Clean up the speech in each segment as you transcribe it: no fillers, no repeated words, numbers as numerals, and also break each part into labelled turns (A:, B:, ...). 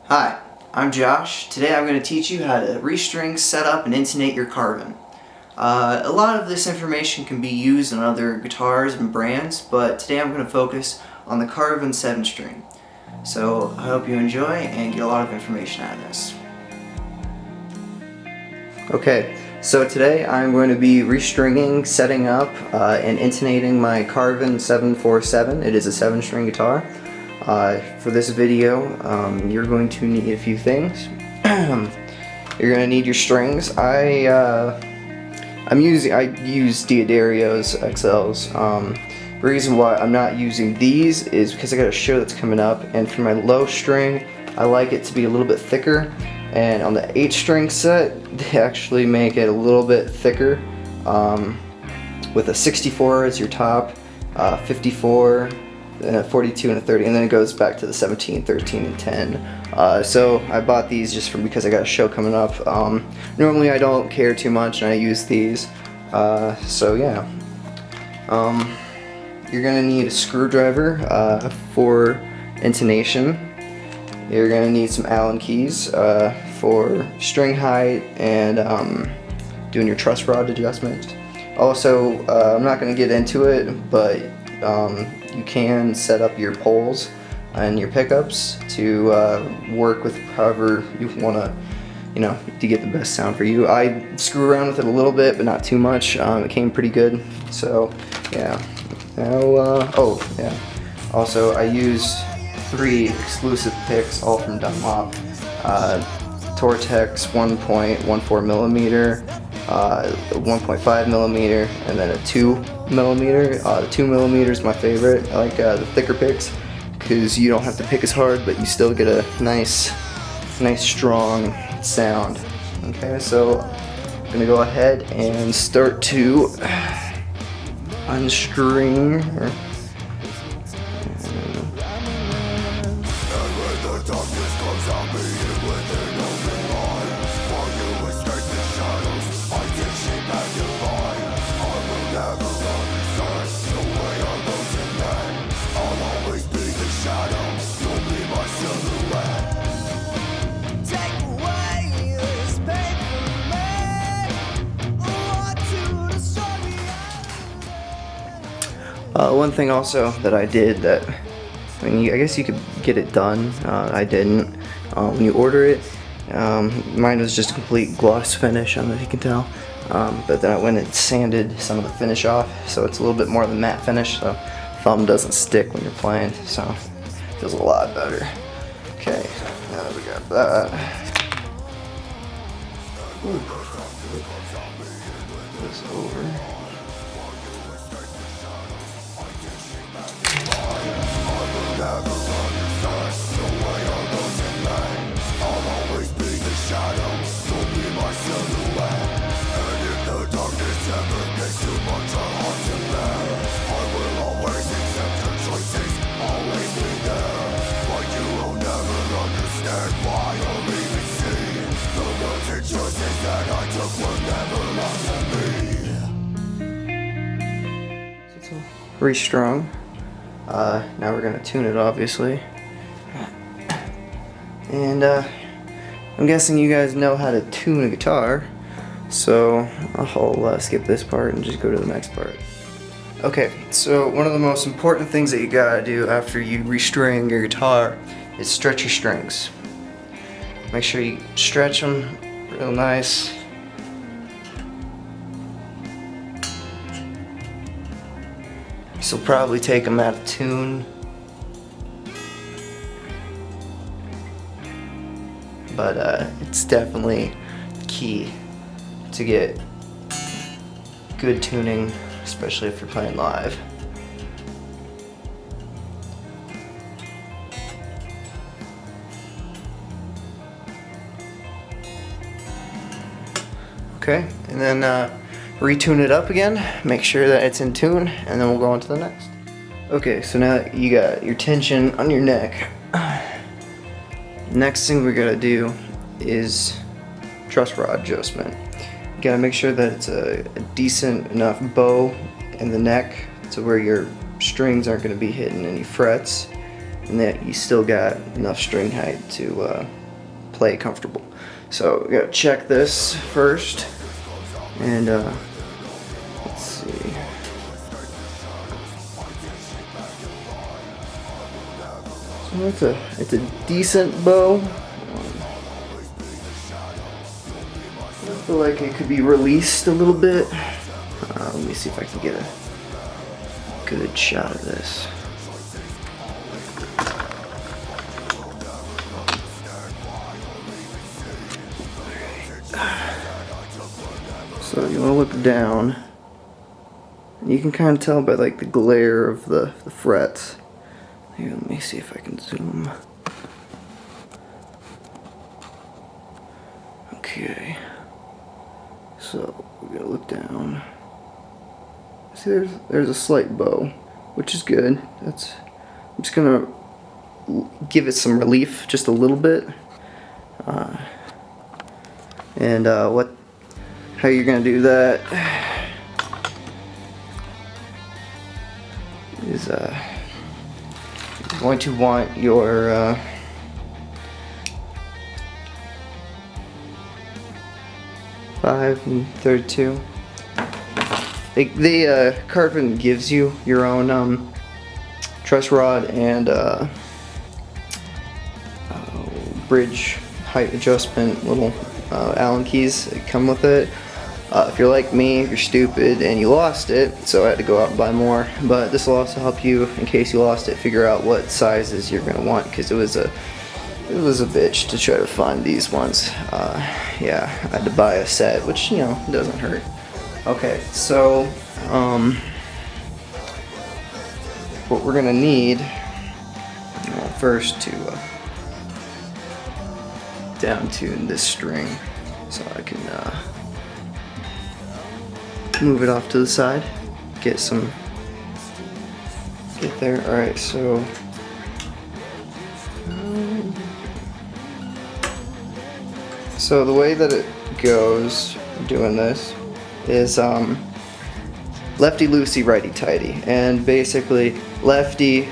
A: Hi, I'm Josh. Today I'm going to teach you how to restring, set up, and intonate your Carvin. A lot of this information can be used on other guitars and brands, but today I'm going to focus on the Carvin 7-string. So I hope you enjoy and get a lot of information out of this. Okay, so today I'm going to be restringing, setting up, and intonating my Carvin 747. It is a 7-string guitar. For this video, you're going to need a few things. You're going to need your strings. I use D'Addario's XLs. The reason why I'm not using these is because I got a show that's coming up, and for my low string, I like it to be a little bit thicker. And on the 8-string set, they actually make it a little bit thicker, with a 64 as your top, 54. And a 42 and a 30, and then it goes back to the 17, 13, and 10. So I bought these just because I got a show coming up. Normally I don't care too much and I use these. So yeah. You're gonna need a screwdriver for intonation. You're gonna need some Allen keys for string height and doing your truss rod adjustment. Also, I'm not gonna get into it, but you can set up your poles and your pickups to work with however you want to, to get the best sound for you. I screw around with it a little bit, but not too much. It came pretty good. So yeah. Now, oh yeah. Also, I use 3 exclusive picks, all from Dunlop. Tortex 1.14 millimeter, 1.5 millimeter, and then a 2 millimeter. The 2 millimeter is my favorite. I like the thicker picks because you don't have to pick as hard, but you still get a nice strong sound. Okay, so I'm gonna go ahead and start to unstring. One thing also that I did that, I guess you could get it done, I didn't. When you order it, mine was just a complete gloss finish, I don't know if you can tell, but then I went and sanded some of the finish off, so it's a little bit more of a matte finish, so thumb doesn't stick when you're playing, so it feels a lot better. Okay, now that we got that, this over. Restrung. Now we're gonna tune it, obviously. And I'm guessing you guys know how to tune a guitar, so I'll skip this part and just go to the next part. Okay, so one of the most important things that you gotta do after you restring your guitar is stretch your strings. Make sure you stretch them real nice. This will probably take them out of tune, but it's definitely key to get good tuning, especially if you're playing live. Okay, and then retune it up again, make sure that it's in tune, and then we'll go on to the next. Okay, so now that you got your tension on your neck, next thing we're gonna do is truss rod adjustment. You gotta make sure that it's a decent enough bow in the neck to where your strings aren't gonna be hitting any frets, and that you still got enough string height to play comfortable. So we gotta check this first, and let's see. So it's a decent bow. I feel like it could be released a little bit. Let me see if I can get a good shot of this. So you want to look down. You can kind of tell by like the glare of the frets. Here, let me see if I can zoom. Okay. So we gotta look down. See, there's a slight bow, which is good. I'm just gonna give it some relief, just a little bit. How you're gonna do that is you're going to want your five and 32. Carvin gives you your own truss rod and bridge height adjustment little Allen keys that come with it. If you're like me, you're stupid and you lost it, so I had to go out and buy more. But this will also help you, in case you lost it, figure out what sizes you're gonna want, because it was a bitch to try to find these ones. Yeah, I had to buy a set, which, you know, doesn't hurt. Okay, so what we're gonna need, first to down tune this string, so I can move it off to the side, get there. All right, so the way that it goes doing this is lefty loosey, righty tighty, and basically lefty,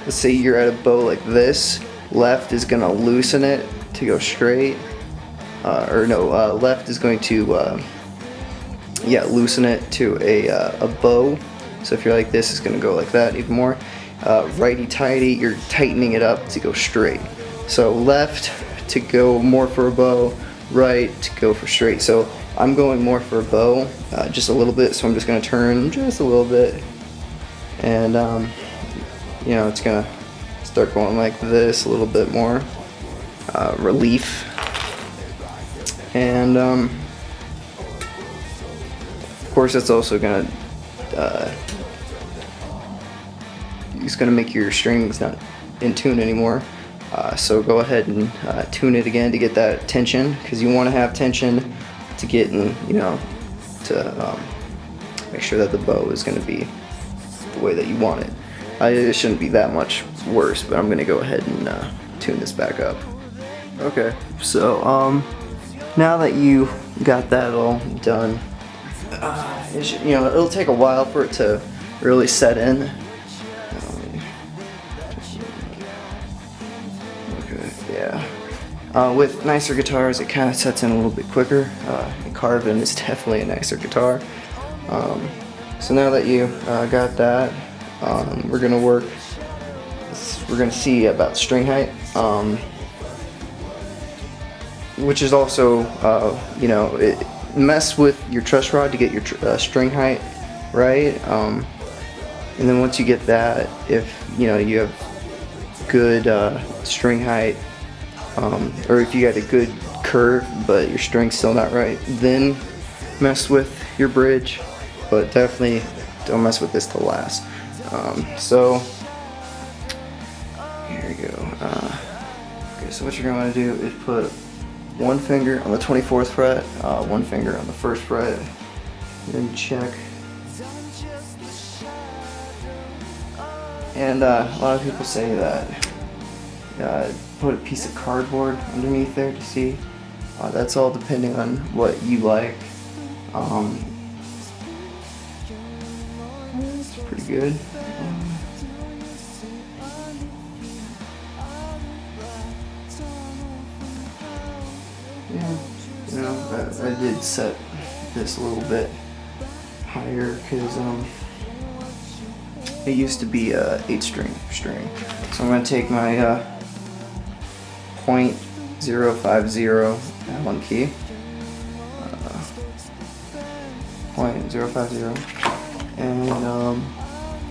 A: let's say you're at a bow like this, left is gonna loosen it to go straight, left is going to loosen it to a bow. So if you're like this, it's gonna go like that even more. Righty tighty, you're tightening it up to go straight. So left to go more for a bow, right to go for straight. So I'm going more for a bow, just a little bit, so I'm just gonna turn just a little bit, and you know, it's gonna start going like this a little bit more, relief, and of course that's also gonna it's gonna make your strings not in tune anymore. So go ahead and tune it again to get that tension, because you want to have tension to get in, you know, to make sure that the bow is going to be the way that you want it. It shouldn't be that much worse, but I'm going to go ahead and tune this back up. Okay, so now that you got that all done, you know, it'll take a while for it to really set in. Yeah. With nicer guitars, it kind of sets in a little bit quicker. Carvin is definitely a nicer guitar. So now that you got that, we're gonna work. We're gonna see about string height, which is also, you know, mess with your truss rod to get your string height right. And then once you get that, if you know you have good string height, or if you got a good curve but your string's still not right, then mess with your bridge, but definitely don't mess with this till last. So here we go. Okay, so what you're going to do is put one finger on the 24th fret, one finger on the 1st fret, then check. And a lot of people say that put a piece of cardboard underneath there to see. That's all depending on what you like. It's pretty good. Yeah, you know, I did set this a little bit higher because it used to be a 8-string. So I'm going to take my .050 Allen key, .050, and I'm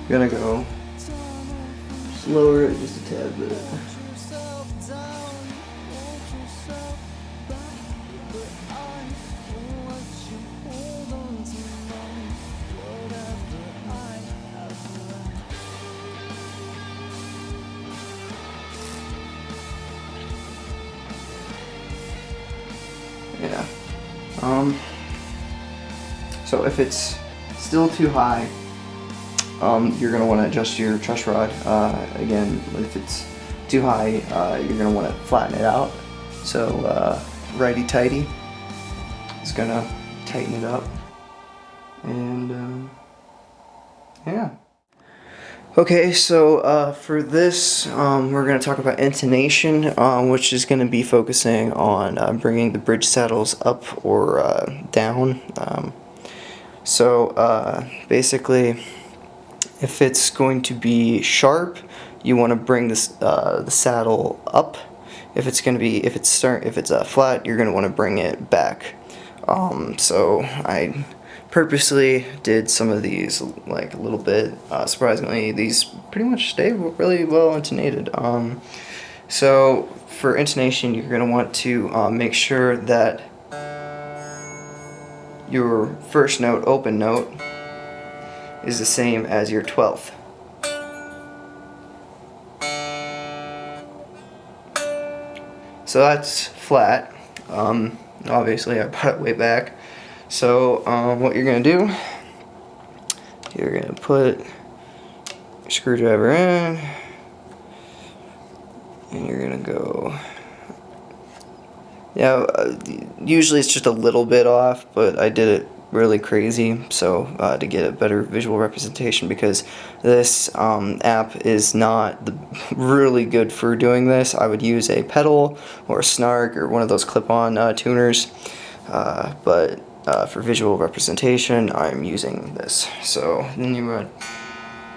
A: going to go lower it just a tad bit. Yeah. So if it's still too high, you're going to want to adjust your truss rod. Again, if it's too high, you're going to want to flatten it out. So righty-tighty is going to tighten it up. And yeah. Okay, so for this, we're going to talk about intonation, which is going to be focusing on bringing the bridge saddles up or down. Basically, if it's going to be sharp, you want to bring this the saddle up. If it's flat, you're going to want to bring it back. So I purposely did some of these like a little bit. Surprisingly, these pretty much stay really well intonated. So for intonation, you're going to want to make sure that your first note, open note, is the same as your 12th. So that's flat. Obviously I brought it way back. So what you're going to do, you're going to put your screwdriver in, and you're going to go, usually it's just a little bit off, but I did it really crazy so to get a better visual representation, because this app is not really good for doing this. I would use a pedal or a snark or one of those clip-on tuners, but for visual representation I'm using this. So then you would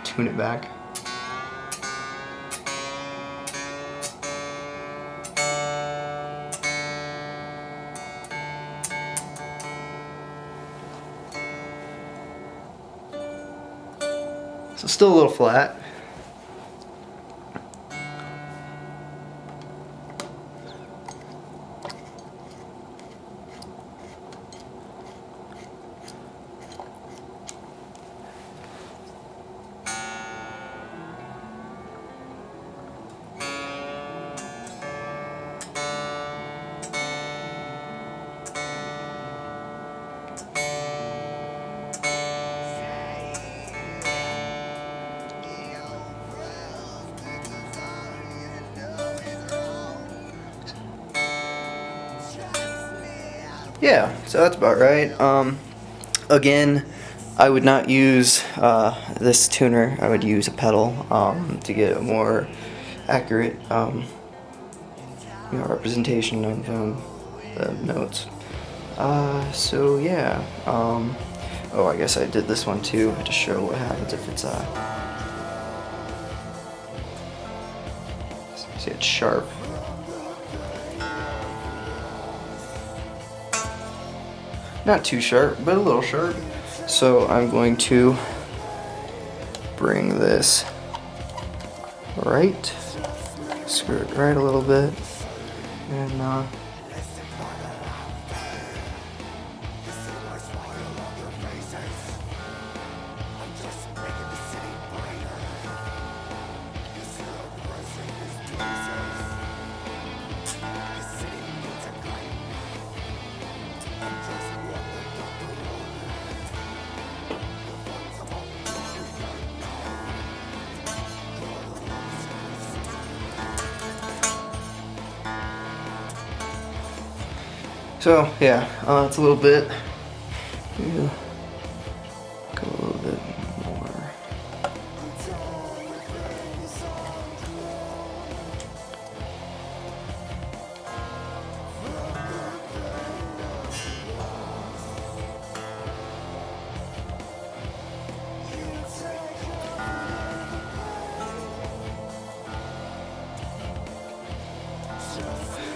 A: tune it back. So still a little flat. Yeah, so that's about right. Again, I would not use this tuner. I would use a pedal to get a more accurate representation of the notes. So yeah. Oh, I guess I did this one too to show what happens if it's see, it's sharp. Not too sharp, but a little sharp. So I'm going to bring this right, screw it right a little bit, and so yeah, it's a little bit. Yeah, go a little bit more.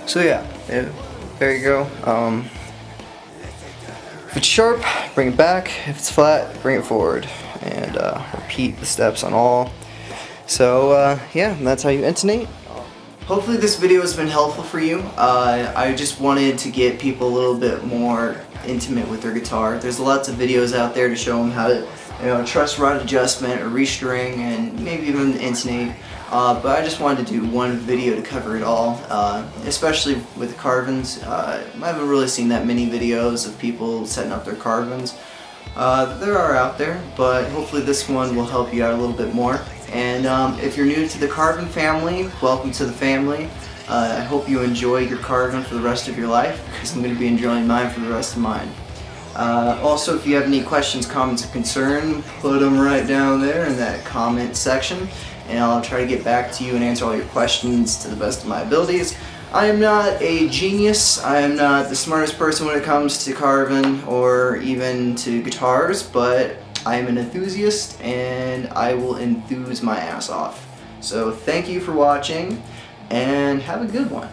A: So yeah, there you go. If it's sharp, bring it back. If it's flat, bring it forward. And repeat the steps on all. So yeah, that's how you intonate. Hopefully this video has been helpful for you. I just wanted to get people a little bit more intimate with their guitar. There's lots of videos out there to show them how to, truss rod adjustment or restring and maybe even intonate. But I just wanted to do one video to cover it all, especially with Carvins. I haven't really seen that many videos of people setting up their Carvins. There are out there, but hopefully this one will help you out a little bit more. And if you're new to the Carvin family, welcome to the family. I hope you enjoy your Carvin for the rest of your life, because I'm going to be enjoying mine for the rest of mine. Also, if you have any questions, comments, or concern, put them right down there in that comment section, and I'll try to get back to you and answer all your questions to the best of my abilities. I am not a genius, I am not the smartest person when it comes to Carvin or even to guitars, but I am an enthusiast and I will enthuse my ass off. So thank you for watching and have a good one.